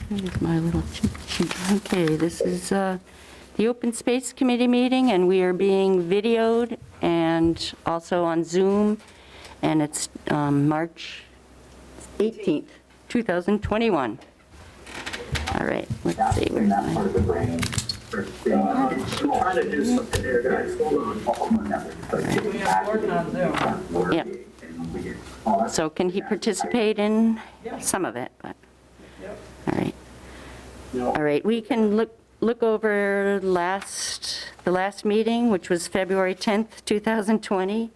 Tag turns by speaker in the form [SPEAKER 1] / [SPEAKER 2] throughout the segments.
[SPEAKER 1] Here's my little cheat sheet. Okay, this is the Open Space Committee meeting, and we are being videoed and also on Zoom, and it's March 18th, 2021. All right, let's see, where's
[SPEAKER 2] That part
[SPEAKER 1] my...
[SPEAKER 2] of the brain. I'm trying to do something here, guys. Hold on.
[SPEAKER 3] We have working on Zoom.
[SPEAKER 1] Yeah. So can he participate in some of it? But
[SPEAKER 3] Yep.
[SPEAKER 1] all right. All right, we can look over the last meeting, which was February 10th, 2020,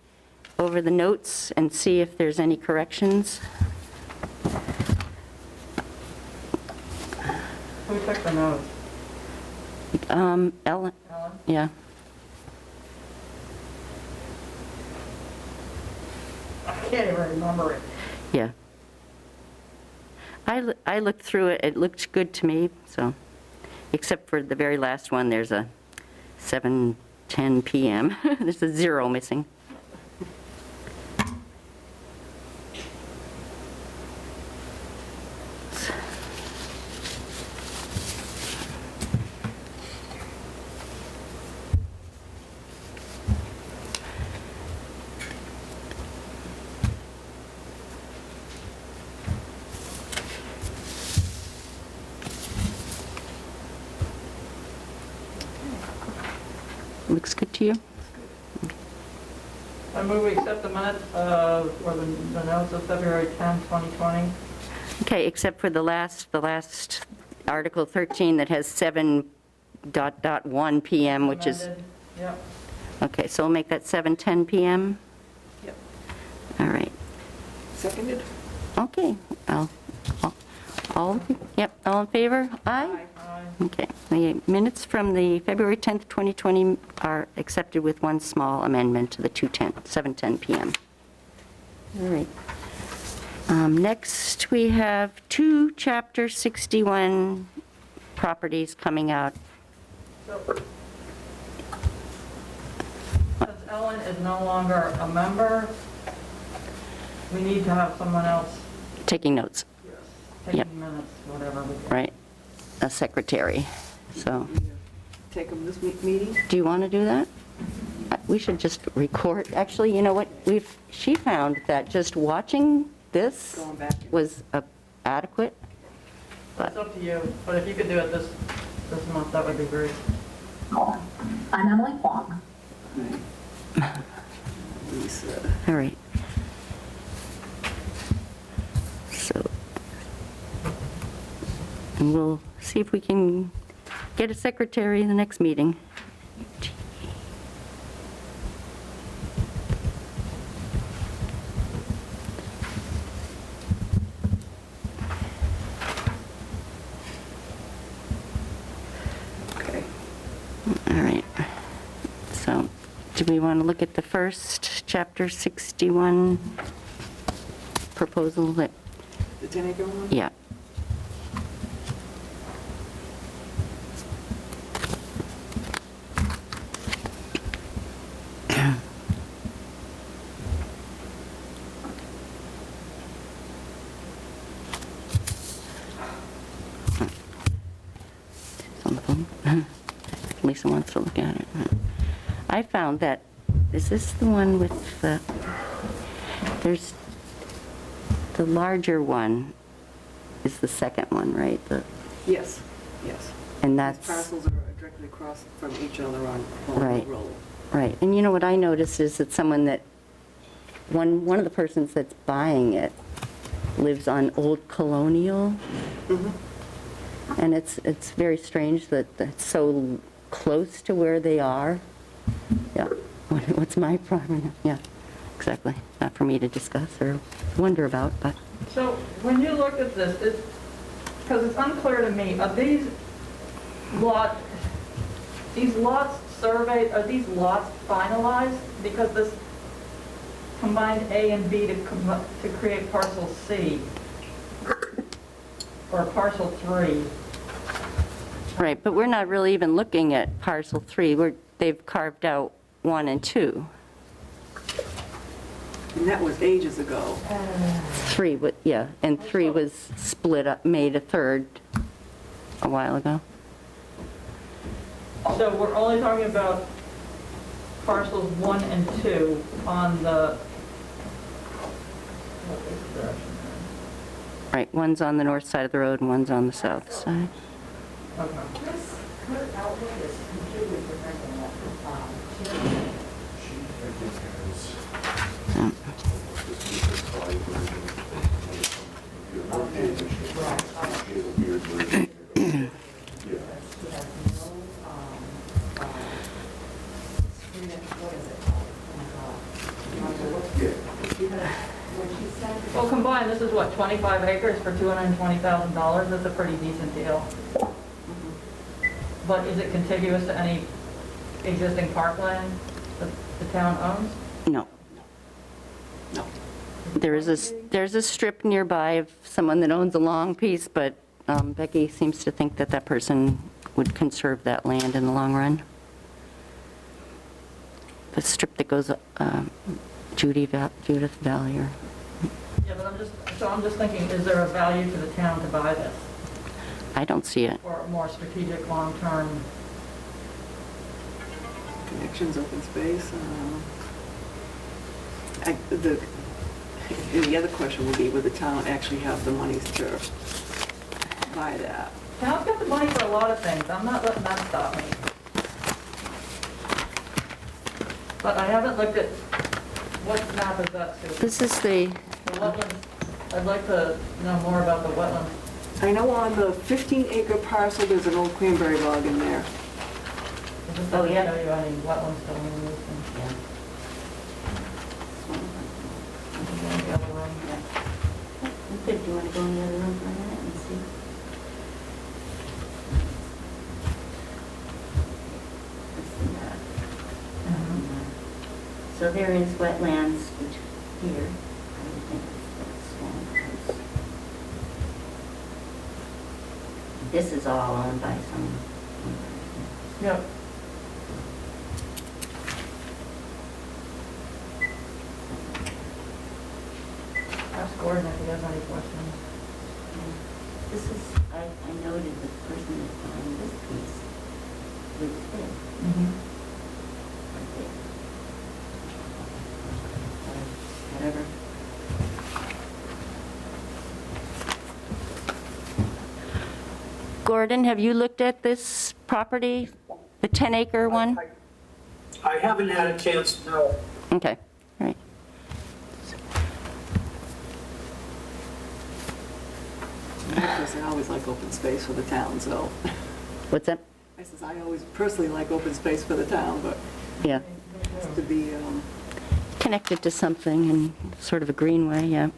[SPEAKER 1] over the notes and see if there's any corrections.
[SPEAKER 3] Who took the notes?
[SPEAKER 1] Ellen,
[SPEAKER 3] Ellen?
[SPEAKER 1] yeah.
[SPEAKER 3] I can't even remember it.
[SPEAKER 1] Yeah. I looked through it, it looked good to me, so, except for the very last one, there's a 7:10 PM. There's a 0 missing. Looks good to you?
[SPEAKER 3] I move we accept the minutes or the notes of February 10, 2020.
[SPEAKER 1] Okay, except for the last Article 13 that has 7:1 PM, which is,
[SPEAKER 3] Amended. Yep.
[SPEAKER 1] okay, so we'll make that 7:10 PM?
[SPEAKER 4] Yep.
[SPEAKER 1] All right,
[SPEAKER 4] Seconded?
[SPEAKER 1] okay. All in favor? Aye?
[SPEAKER 3] Aye.
[SPEAKER 1] Okay, the minutes from the February 10th, 2020 are accepted with one small amendment to the 7:10 PM. All right. Next, we have 2 Chapter 61 properties coming out.
[SPEAKER 3] So, since Ellen is no longer a member, we need to have someone else
[SPEAKER 1] Taking notes,
[SPEAKER 3] taking minutes, whatever.
[SPEAKER 1] right? A secretary. So,
[SPEAKER 4] Take them this meeting?
[SPEAKER 1] do you want to do that? We should just record. Actually, you know what? She found that just watching this
[SPEAKER 4] Going back.
[SPEAKER 1] was adequate.
[SPEAKER 3] It's up to you, but if you could do it this month, that would be great.
[SPEAKER 2] I'm Emily Kwong.
[SPEAKER 4] Lisa.
[SPEAKER 1] All right. So, and we'll see if we can get a secretary in the next meeting.
[SPEAKER 4] Okay.
[SPEAKER 1] All right. So, do we want to look at the first Chapter 61 proposal that,
[SPEAKER 4] The 10-acre one?
[SPEAKER 1] yeah. Lisa wants to look at it. I found that, is this the one with the, there's, the larger one is the second one, right?
[SPEAKER 4] Yes, yes.
[SPEAKER 1] And
[SPEAKER 4] These
[SPEAKER 1] that's,
[SPEAKER 4] parcels are directly across from each other on
[SPEAKER 1] Right.
[SPEAKER 4] the road.
[SPEAKER 1] right. And you know what I noticed is that one of the persons that's buying it lives on Old Colonial. And it's very strange that it's so close to where they are. Yeah, what's my problem? Yeah, exactly. Not for me to discuss or wonder about, but,
[SPEAKER 3] So when you look at this, because it's unclear to me, are these lots surveyed, are these lots finalized? Because this combined A and B to create parcel C, or parcel 3.
[SPEAKER 1] right, but we're not really even looking at parcel 3. They've carved out 1 and 2.
[SPEAKER 4] And that was ages ago.
[SPEAKER 1] Yeah, and 3 was split up, made a third a while ago.
[SPEAKER 3] So we're only talking about parcels 1 and 2 on the, what is the direction
[SPEAKER 1] Right, one's on the north side of the road and one's on the south side.
[SPEAKER 3] there? Okay.
[SPEAKER 5] Her outlook is completely different than what,
[SPEAKER 3] Well, combined, this is what, 25 acres for $220,000? That's a pretty decent deal. But is it contiguous to any existing parkland that the town owns?
[SPEAKER 1] No.
[SPEAKER 4] No.
[SPEAKER 1] There's a strip nearby of someone that owns a long piece, but Becky seems to think that that person would conserve that land in the long run. The strip that goes, Judith Valley, or,
[SPEAKER 3] Yeah, but I'm just thinking, is there a value to the town to buy this?
[SPEAKER 1] I don't see it.
[SPEAKER 3] Or a more strategic, long-term?
[SPEAKER 4] Connections, open space. The other question would be, would the town actually have the monies to buy that?
[SPEAKER 3] Town's got the money for a lot of things. I'm not letting that stop me. But I haven't looked at, what map is that, Sue?
[SPEAKER 1] This is the,
[SPEAKER 3] The wetlands, I'd like to know more about the wetlands.
[SPEAKER 4] I know on the 15-acre parcel, there's an old cranberry bog in there.
[SPEAKER 3] It just
[SPEAKER 1] Oh,
[SPEAKER 3] doesn't
[SPEAKER 1] yeah.
[SPEAKER 3] show you any wetlands still in this thing.
[SPEAKER 1] yeah.
[SPEAKER 3] In the other room.
[SPEAKER 1] Do you want to go in the other room for a minute and see? So there is wetlands here. I would think that's swamp. This is all owned by some.
[SPEAKER 3] Yep. Ask Gordon if he has any questions.
[SPEAKER 1] This is, I noted the person that's behind this piece lives there, right there. Whatever. Gordon, have you looked at this property, the 10-acre one?
[SPEAKER 2] I haven't had a chance, no.
[SPEAKER 1] Okay, all right.
[SPEAKER 4] Because I always like open space for the town, so.
[SPEAKER 1] What's that?
[SPEAKER 4] I says, I always personally like open space for the town, but
[SPEAKER 1] Yeah,
[SPEAKER 4] it has to be,
[SPEAKER 1] connected to something in sort of a greenway, yeah.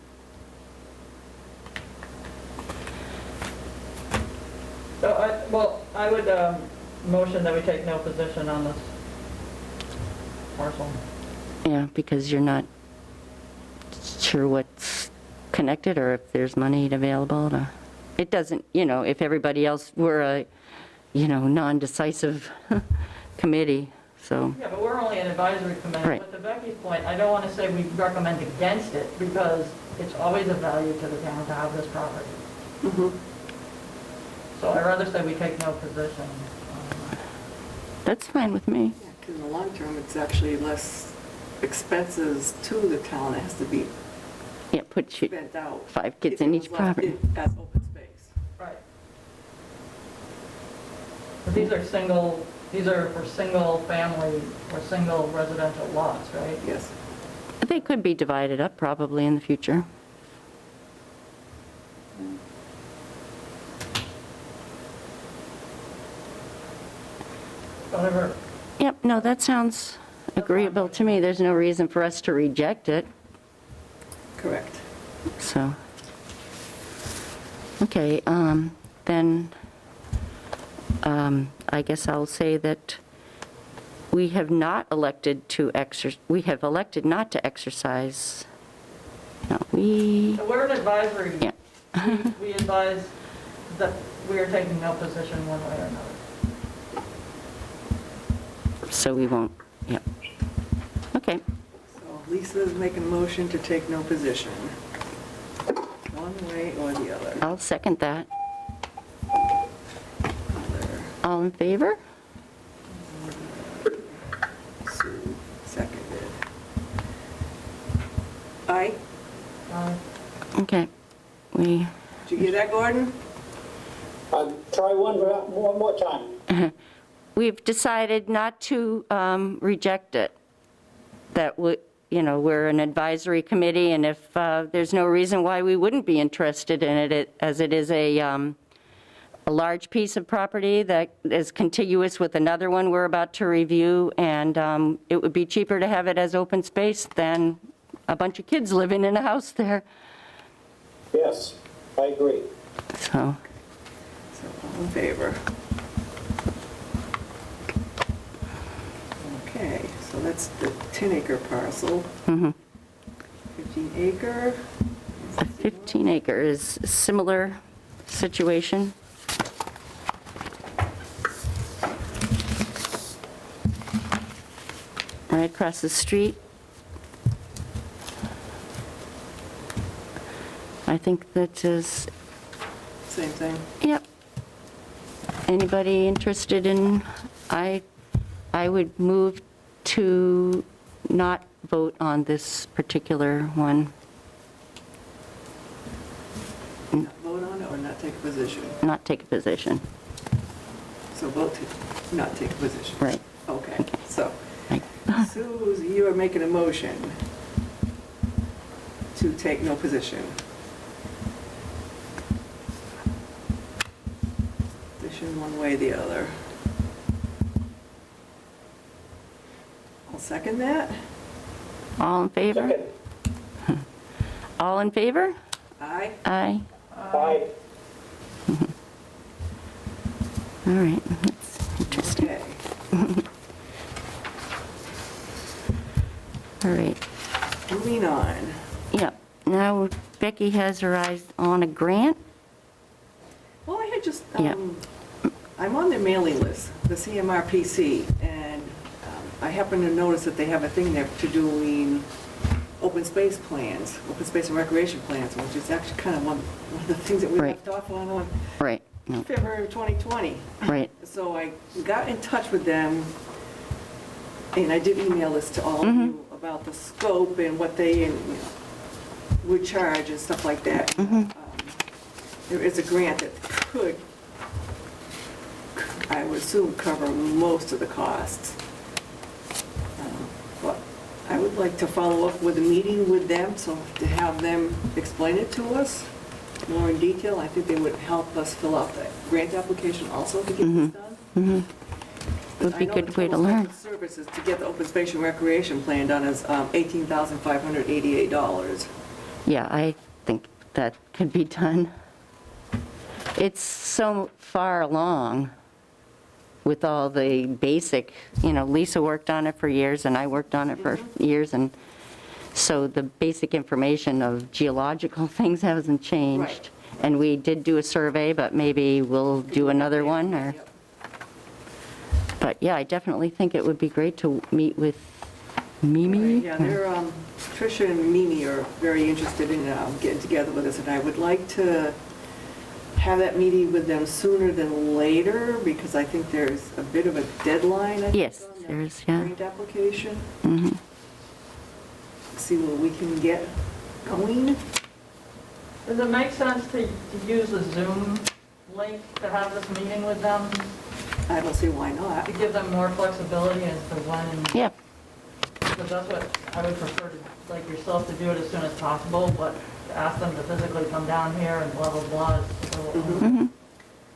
[SPEAKER 3] So I would motion that we take no position on this parcel.
[SPEAKER 1] Yeah, because you're not sure what's connected or if there's money available to, it doesn't, if everybody else were a, non-decisive committee, so,
[SPEAKER 3] Yeah, but we're only an advisory committee.
[SPEAKER 1] Right.
[SPEAKER 3] But to Becky's point, I don't want to say we recommend against it because it's always a value to the town to have this property. So I'd rather say we take no position.
[SPEAKER 1] that's fine with me.
[SPEAKER 4] because in the long term, it's actually less expenses to the town. It has to be
[SPEAKER 1] Yeah, put you,
[SPEAKER 4] spent out.
[SPEAKER 1] 5 kids
[SPEAKER 4] if it
[SPEAKER 1] in
[SPEAKER 4] was
[SPEAKER 1] each
[SPEAKER 4] left
[SPEAKER 1] property.
[SPEAKER 4] As open space.
[SPEAKER 3] Right. But these are for single family or single residential lots, right?
[SPEAKER 4] Yes.
[SPEAKER 1] They could be divided up probably in the future.
[SPEAKER 3] Whatever.
[SPEAKER 1] Yep, no, that sounds agreeable to me. There's no reason for us to reject it,
[SPEAKER 4] Correct.
[SPEAKER 1] so. Okay, then I guess I'll say that we have not elected to we have elected not to exercise. No,
[SPEAKER 3] So we're an advisory.
[SPEAKER 1] Yeah.
[SPEAKER 3] We advise that we are taking no position one way or another.
[SPEAKER 1] so we won't, yep. Okay,
[SPEAKER 4] So Lisa's making a motion to take no position, one way or the other.
[SPEAKER 1] I'll second that.
[SPEAKER 4] Other.
[SPEAKER 1] All in favor?
[SPEAKER 4] Sue, seconded. Aye?
[SPEAKER 1] Okay. We,
[SPEAKER 4] Did you hear that, Gordon?
[SPEAKER 2] Try one more time.
[SPEAKER 1] we've decided not to reject it. That would, we're an advisory committee, and if there's no reason why we wouldn't be interested in it, as it is a large piece of property that is contiguous with another one we're about to review, and it would be cheaper to have it as open space than a bunch of kids living in a house there,
[SPEAKER 2] Yes, I agree.
[SPEAKER 1] so.
[SPEAKER 4] So all in favor? Okay, so that's the 10-acre parcel. 15-acre.
[SPEAKER 1] A 15-acre is a similar situation. Right across the street. I think that is,
[SPEAKER 4] Same thing.
[SPEAKER 1] yep. Anybody interested in, I would move to not vote on this particular one,
[SPEAKER 4] Not vote on it or not take a position?
[SPEAKER 1] not take a position.
[SPEAKER 4] So vote to not take a position?
[SPEAKER 1] Right.
[SPEAKER 4] Okay, so
[SPEAKER 1] Right.
[SPEAKER 4] Susie, you are making a motion to take no position. Position one way or the other. I'll second that.
[SPEAKER 1] All in favor?
[SPEAKER 2] Second.
[SPEAKER 1] All in favor?
[SPEAKER 4] Aye.
[SPEAKER 1] Aye.
[SPEAKER 2] Aye.
[SPEAKER 1] All right, that's interesting.
[SPEAKER 4] Okay.
[SPEAKER 1] All right,
[SPEAKER 4] Moving on.
[SPEAKER 1] yeah. Now Becky has her eyes on a grant.
[SPEAKER 4] Well, I had just,
[SPEAKER 1] Yeah.
[SPEAKER 4] I'm on their mailing list, the CMRPC, and I happen to notice that they have a thing there to doing open space plans, open space and recreation plans, which is actually kind of one of the things that we
[SPEAKER 1] Right.
[SPEAKER 4] left off on
[SPEAKER 1] Right, no,
[SPEAKER 4] February of 2020.
[SPEAKER 1] right,
[SPEAKER 4] So I got in touch with them, and I did email this to all of you about the scope and what they would charge and stuff like that. There is a grant that could, I would assume, cover most of the costs. But I would like to follow up with a meeting with them, so to have them explain it to us more in detail. I think they would help us fill out the grant application also to get this done.
[SPEAKER 1] would be a good way to learn.
[SPEAKER 4] Services to get the open space and recreation plan done is $18,588.
[SPEAKER 1] Yeah, I think that could be done. It's so far along with all the basic, Lisa worked on it for years, and I worked on it for years, and so the basic information of geological things hasn't changed.
[SPEAKER 4] Right.
[SPEAKER 1] And we did do a survey, but maybe we'll do another one, or,
[SPEAKER 4] Yep.
[SPEAKER 1] but yeah, I definitely think it would be great to meet with Mimi.
[SPEAKER 4] Yeah, they're, Tricia and Mimi are very interested in getting together with us, and I would like to have that meeting with them sooner than later, because I think there's a bit of a deadline, I think,
[SPEAKER 1] Yes,
[SPEAKER 4] on that
[SPEAKER 1] there is, yeah.
[SPEAKER 4] grant application.
[SPEAKER 1] Mhm.
[SPEAKER 4] See what we can get going.
[SPEAKER 3] Does it make sense to use a Zoom link to have this meeting with them,
[SPEAKER 4] I don't see why not.
[SPEAKER 3] to give them more flexibility as to when?
[SPEAKER 1] Yeah,
[SPEAKER 3] Because that's what I would prefer, like yourself, to do it as soon as possible, but to ask them to physically come down here and blah, blah, blah. is a little-
[SPEAKER 1] mhm.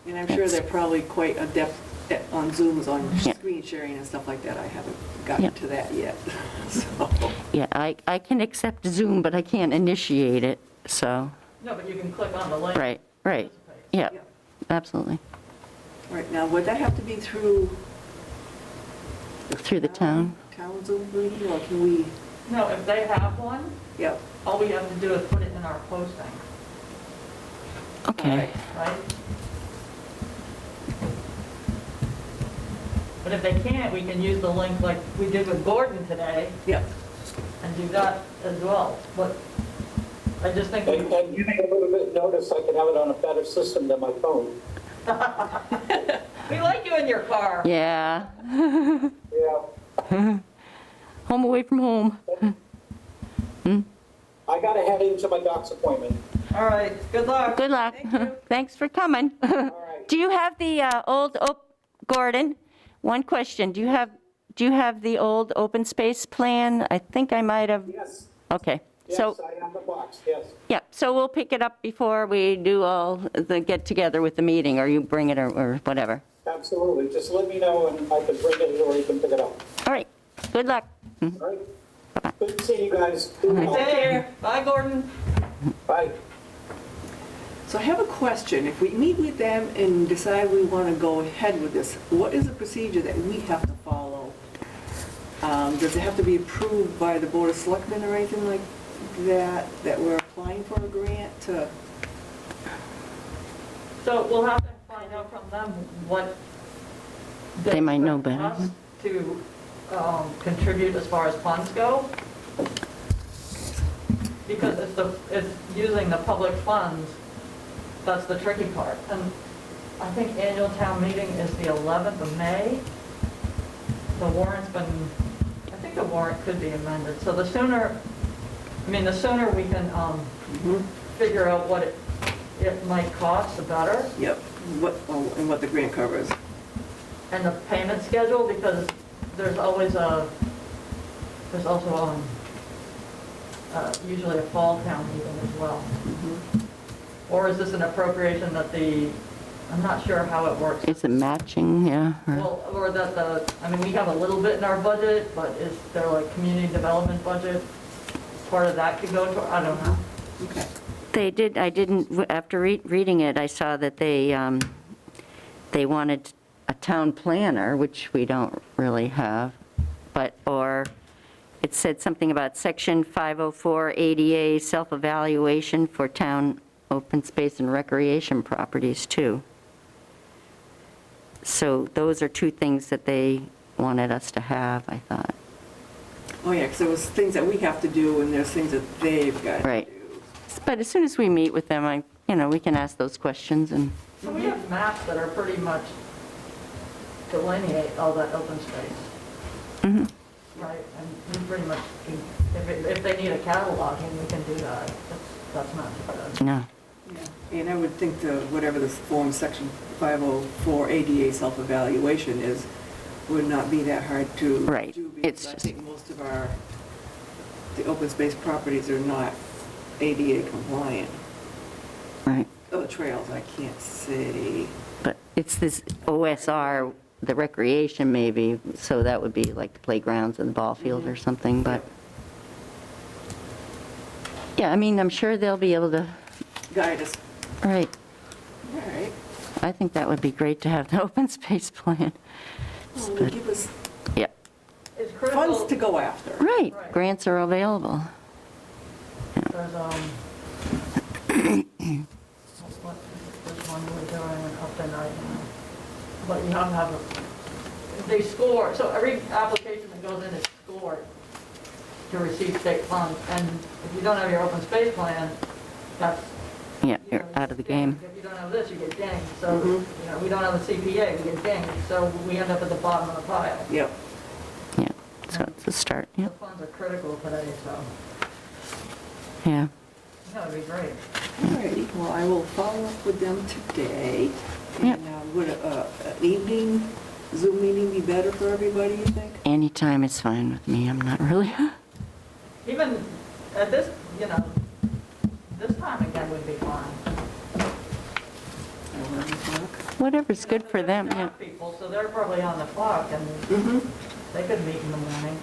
[SPEAKER 4] And I'm sure they're probably quite adept on Zooms, on
[SPEAKER 1] Yeah.
[SPEAKER 4] screen sharing and stuff like that. I haven't gotten
[SPEAKER 1] Yeah.
[SPEAKER 4] to that yet, so.
[SPEAKER 1] Yeah, I can accept Zoom, but I can't initiate it, so,
[SPEAKER 3] No, but you can click on the link.
[SPEAKER 1] right, right, yeah,
[SPEAKER 4] Yeah.
[SPEAKER 1] absolutely.
[SPEAKER 4] Right, now, would that have to be through?
[SPEAKER 1] Through the town.
[SPEAKER 4] Town Zoom meeting, or can we,
[SPEAKER 3] No, if they have one,
[SPEAKER 4] yep,
[SPEAKER 3] all we have to do is put it in our posting,
[SPEAKER 1] Okay,
[SPEAKER 3] right? But if they can't, we can use the link like we did with Gordon today,
[SPEAKER 4] yep,
[SPEAKER 3] and and do that as well. But I just think,
[SPEAKER 2] And giving a little bit of notice, I can have it on a better system than my phone.
[SPEAKER 3] we like you in your car.
[SPEAKER 1] Yeah.
[SPEAKER 2] Yeah.
[SPEAKER 1] Home away from home.
[SPEAKER 2] I gotta head into my doc's appointment.
[SPEAKER 3] All right, good luck.
[SPEAKER 1] Good luck.
[SPEAKER 4] Thank you.
[SPEAKER 1] Thanks for coming.
[SPEAKER 2] All right.
[SPEAKER 1] Do you have the Gordon, one question. Do you have the old open space plan? I think I might have,
[SPEAKER 2] Yes,
[SPEAKER 1] okay.
[SPEAKER 2] yes,
[SPEAKER 1] So,
[SPEAKER 2] I have the box, yes.
[SPEAKER 1] yeah, so we'll pick it up before we do all the get-together with the meeting, or you bring it or whatever.
[SPEAKER 2] Absolutely. Just let me know and I can bring it or you can pick it up.
[SPEAKER 1] All right, good luck.
[SPEAKER 2] All right? Good to see you guys. Be well.
[SPEAKER 3] Take care. Bye, Gordon.
[SPEAKER 2] Bye.
[SPEAKER 4] So I have a question. If we meet with them and decide we want to go ahead with this, what is the procedure that we have to follow? Does it have to be approved by the Board of Selectmen or anything like that we're applying for a grant to?
[SPEAKER 3] So we'll have to find out from them what.
[SPEAKER 1] They might know better.
[SPEAKER 3] us To contribute as far as funds go. Because it's using the public funds, that's the tricky part. And I think annual town meeting is the 11th of May. The warrant's been, I think the warrant could be amended. So the sooner we can figure out what it might cost, the better.
[SPEAKER 4] Yep. And what the grant covers.
[SPEAKER 3] And the payment schedule, because there's always there's also usually a fall town meeting as well. Or is this an appropriation that I'm not sure how it works.
[SPEAKER 1] Is it matching, yeah? or-
[SPEAKER 3] Well, or that we have a little bit in our budget, but is there like community development budget? Part of that could go to, I don't know.
[SPEAKER 4] Okay.
[SPEAKER 1] They did, I didn't, after reading it, I saw that they wanted a town planner, which we don't really have, or it said something about Section 504 ADA self-evaluation for town open space and recreation properties, too. So those are two things that they wanted us to have, I thought.
[SPEAKER 4] Oh, yeah, because there was things that we have to do and there's things that they've got to
[SPEAKER 1] Right.
[SPEAKER 4] do.
[SPEAKER 1] But as soon as we meet with them, we can ask those questions and,
[SPEAKER 3] So we have maps that are pretty much delineate all that open space,
[SPEAKER 1] mhm.
[SPEAKER 3] right? And we pretty much, if they need a cataloging, we can do that. That's not too bad.
[SPEAKER 1] no.
[SPEAKER 4] Yeah. And I would think whatever this form, Section 504 ADA self-evaluation is, would not be that hard to
[SPEAKER 1] Right.
[SPEAKER 4] do.
[SPEAKER 1] It's
[SPEAKER 4] Because I
[SPEAKER 1] just-
[SPEAKER 4] think most of the open space properties are not ADA compliant.
[SPEAKER 1] Right.
[SPEAKER 4] Oh, trails, I can't say.
[SPEAKER 1] But it's this OSR, the recreation maybe, so that would be like the playgrounds and the ball field or something, but, yeah, I'm sure they'll be able to,
[SPEAKER 4] Guide us.
[SPEAKER 1] right.
[SPEAKER 4] All right.
[SPEAKER 1] I think that would be great to have the open space plan.
[SPEAKER 4] Well, will give us
[SPEAKER 1] Yep,
[SPEAKER 3] It's
[SPEAKER 4] funds
[SPEAKER 3] critical,
[SPEAKER 4] to go after.
[SPEAKER 1] right,
[SPEAKER 3] Right.
[SPEAKER 1] grants are available.
[SPEAKER 3] there's, which one we're doing up in right now. But you have to have, they score, so every application that goes in is scored to receive state funds. And if you don't have your open space plan, that's.
[SPEAKER 1] Yeah, you're out of the game.
[SPEAKER 3] If you don't have this, you get dinged. So, we don't have a CPA, we get dinged. So we end up at the bottom of the pile.
[SPEAKER 4] Yep.
[SPEAKER 1] Yeah, so it's a start,
[SPEAKER 3] The
[SPEAKER 1] yeah,
[SPEAKER 3] funds are critical today, so
[SPEAKER 1] yeah.
[SPEAKER 3] that would be great.
[SPEAKER 4] All righty. Well, I will follow up with them today.
[SPEAKER 1] Yep.
[SPEAKER 4] And would an evening Zoom meeting be better for everybody, you think?
[SPEAKER 1] Anytime is fine with me, I'm not really,
[SPEAKER 3] Even at this, this time again would be fine.
[SPEAKER 4] 11 o'clock?
[SPEAKER 1] whatever's good for them,
[SPEAKER 3] They're
[SPEAKER 1] yeah.
[SPEAKER 3] staff people, so they're probably on the clock and they could meet in the morning.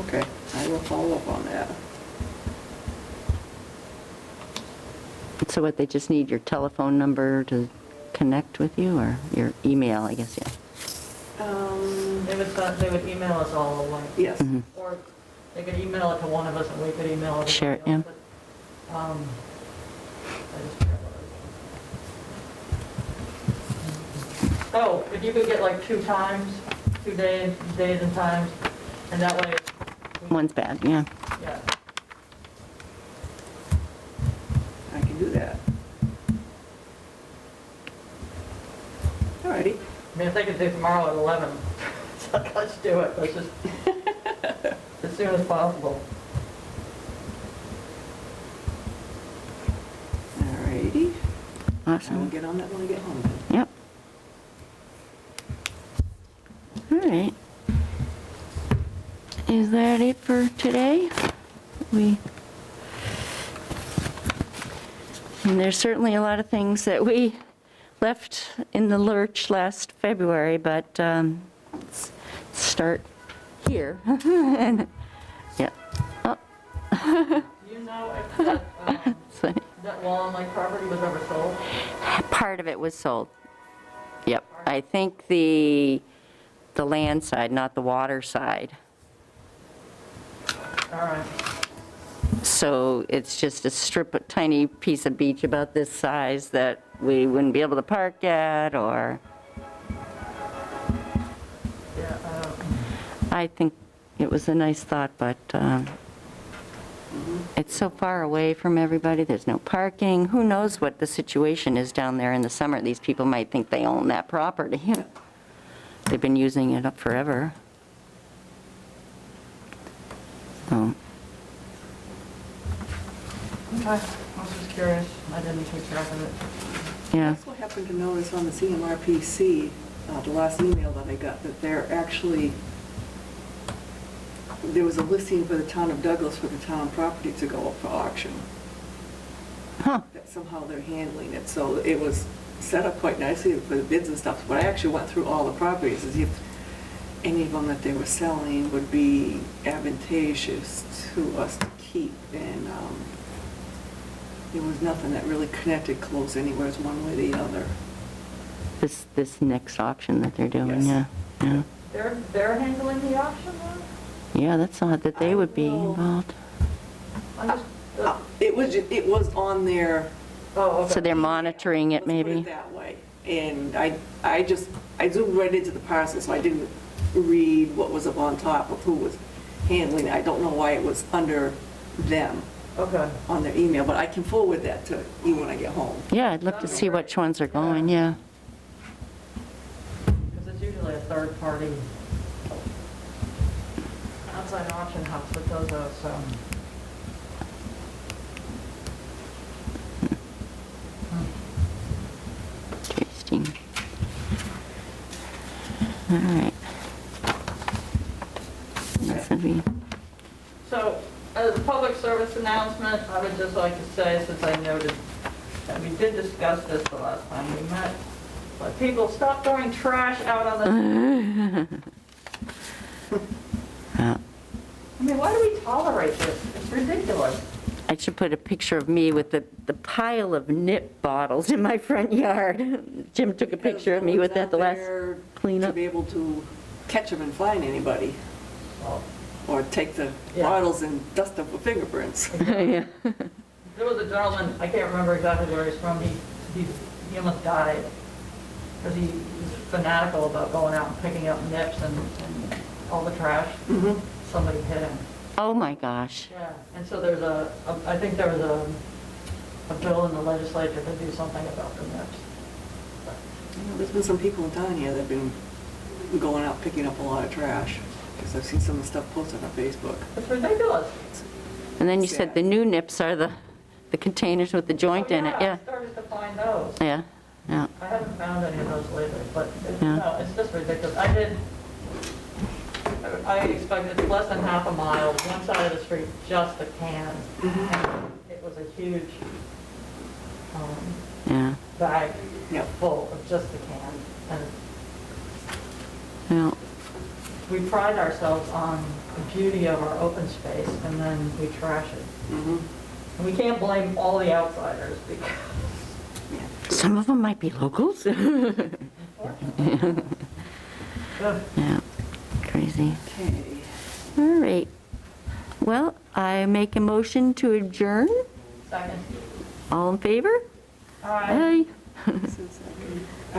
[SPEAKER 4] Okay, I will follow up on that.
[SPEAKER 1] So what, they just need your telephone number to connect with you, or your email, I guess, yeah.
[SPEAKER 3] They would email us all a link.
[SPEAKER 4] Yes.
[SPEAKER 1] Mhm.
[SPEAKER 3] Or they could email it to one of us and we could email everybody
[SPEAKER 1] Share it,
[SPEAKER 3] else,
[SPEAKER 1] yeah.
[SPEAKER 3] but, I just forget what it is. Oh, if you could get like 2 times 2 days and times, and that way,
[SPEAKER 1] One's bad, yeah.
[SPEAKER 3] yeah.
[SPEAKER 4] I can do that. All righty.
[SPEAKER 3] I mean, if they could do tomorrow at 11, it's like, let's do it, let's just, as soon as possible.
[SPEAKER 4] All righty. I will
[SPEAKER 1] Awesome.
[SPEAKER 4] get on that when I get home then.
[SPEAKER 1] Yep. All right. Is that it for today? And there's certainly a lot of things that we left in the lurch last February, but let's start here. And, yeah. Oh,
[SPEAKER 3] Do you know if that,
[SPEAKER 1] that's funny.
[SPEAKER 3] that Wallen Lake property was ever sold?
[SPEAKER 1] Part of it was sold. Yep. I think the land side, not the water side.
[SPEAKER 3] All right.
[SPEAKER 1] So it's just a strip, a tiny piece of beach about this size that we wouldn't be able to park at, or,
[SPEAKER 3] Yeah,
[SPEAKER 1] I think it was a nice thought, but it's so far away from everybody, there's no parking. Who knows what the situation is down there in the summer? These people might think they own that property. They've been using it up forever. So,
[SPEAKER 3] okay, I was just curious, I didn't keep track of it.
[SPEAKER 4] I
[SPEAKER 1] yeah.
[SPEAKER 4] also happened to notice on the CMRPC, the last email that I got, that they're actually, there was a listing for the town of Douglas for the town property to go up for auction.
[SPEAKER 1] Huh.
[SPEAKER 4] That somehow they're handling it, so it was set up quite nicely for the bids and stuff, but I actually went through all the properties to see if any of them that they were selling would be advantageous to us to keep, and there was nothing that really connected close anywhere one way or the other.
[SPEAKER 1] This next auction that they're doing,
[SPEAKER 4] Yes.
[SPEAKER 1] yeah.
[SPEAKER 3] They're handling the auction now?
[SPEAKER 1] Yeah, that's odd that they would be
[SPEAKER 4] I will-
[SPEAKER 1] involved.
[SPEAKER 3] I'm just,
[SPEAKER 4] It was on their.
[SPEAKER 3] oh,
[SPEAKER 1] So
[SPEAKER 3] okay.
[SPEAKER 1] they're monitoring it,
[SPEAKER 4] Let's put
[SPEAKER 1] maybe?
[SPEAKER 4] it that way. And I zoomed right into the parcel, so I didn't read what was up on top of who was handling it. I don't know why it was under them
[SPEAKER 3] Okay.
[SPEAKER 4] on their email, but I can forward that to you when I get home.
[SPEAKER 1] Yeah, I'd love to see which ones are going, yeah.
[SPEAKER 3] Because it's usually a third party outside auction house that does those,
[SPEAKER 1] Interesting. All right. This would be,
[SPEAKER 3] So, as a public service announcement, I would just like to say, since I noted that we did discuss this the last time we met, but people stop throwing trash out on the,
[SPEAKER 1] yeah.
[SPEAKER 3] I mean, why do we tolerate this? It's ridiculous.
[SPEAKER 1] I should put a picture of me with the pile of nip bottles in my front yard. Jim took a picture of me with that the last
[SPEAKER 4] To
[SPEAKER 1] cleanup.
[SPEAKER 4] be able to catch them and find anybody,
[SPEAKER 3] Well,
[SPEAKER 4] or take the
[SPEAKER 3] Yeah.
[SPEAKER 4] bottles and dust them for fingerprints.
[SPEAKER 1] Yeah.
[SPEAKER 3] there was a gentleman, I can't remember exactly where he's from, he almost died, because he was fanatical about going out and picking up nips and all the trash.
[SPEAKER 4] Mhm.
[SPEAKER 3] Somebody hit him.
[SPEAKER 1] Oh, my gosh.
[SPEAKER 3] Yeah, and so there's I think there was a bill in the legislature to do something about the nips.
[SPEAKER 4] You know, there's been some people in town here that have been going out picking up a lot of trash, because I've seen some of the stuff posted on Facebook.
[SPEAKER 3] It's ridiculous.
[SPEAKER 1] And then you said the new nips are the containers with the joint in it, yeah.
[SPEAKER 3] I started to find those.
[SPEAKER 1] Yeah, yeah.
[SPEAKER 3] I haven't found any of those lately, but
[SPEAKER 1] Yeah.
[SPEAKER 3] no, it's just ridiculous. I expected less than half a mile, one side of the street, just a can. And it was a huge
[SPEAKER 1] Yeah,
[SPEAKER 3] bag
[SPEAKER 4] Yep.
[SPEAKER 3] full of just the can. And
[SPEAKER 1] yeah.
[SPEAKER 3] we pride ourselves on the beauty of our open space, and then we trash it.
[SPEAKER 4] Mhm.
[SPEAKER 3] And we can't blame all the outsiders, because
[SPEAKER 1] Some of them might be locals.
[SPEAKER 3] unfortunately. Ugh.
[SPEAKER 1] Yeah, crazy.
[SPEAKER 4] Okay.
[SPEAKER 1] All right. Well, I make a motion to adjourn.
[SPEAKER 3] Second.
[SPEAKER 1] All in favor?
[SPEAKER 3] All right.
[SPEAKER 1] Aye.
[SPEAKER 4] So,